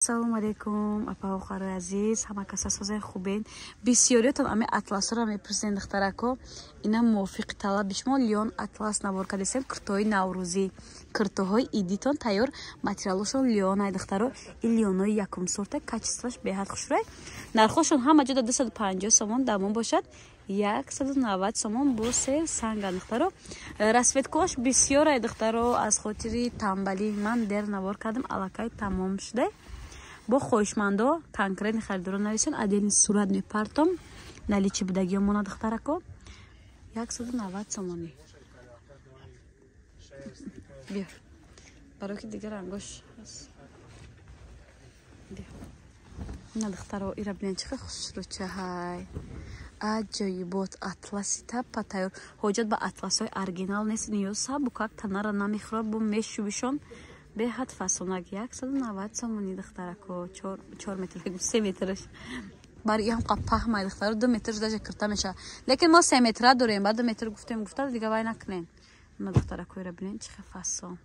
السلام علیکم اپا و خواهر عزیز همه کسا سازای خوبین بسیاریتون امی اطلاس رو میپرسین دخترکو اینا موافق طلب شما لیون اطلاس نوار کردیم کرتوهای نوروزی کرتوهای ایدیتون تیار ماتریالشون لیون های دخترو این لیونای یکم سورته کچستراش به حد خوش رای نرخوشون همه جدا 250 سومون دامون باشد 190 سومون با سه سنگ دخترو رسوت کلاش بسیار دخترو از خاطری تنبلی من در نوار کردم علاقه تمام شده با خوشمندو کنکرین خریدارو نویسین ادین صورت میپرتم نلی چی بدگی مونا دخترکو 190 سومونی بیار برای که دیگر انگوش بیار نه دخترو ایرا بینن چه خوش رو چه های عجایبات اطلاسی تپا تایور حاجت با اطلاس های ارگینال نیست نیو سابقا تنارا نمیخورد با میشوبشون به حد فسونک 190 سومونی دخترکو 4 متر بگو 3 مترش برای هم قپه ما دختر 2 متر داشته کرده میشه لیکن ما 3 متر داریم بعد 2 متر گفتیم دیگه وای نکنین نه دخترکو رو ببینین چه فسون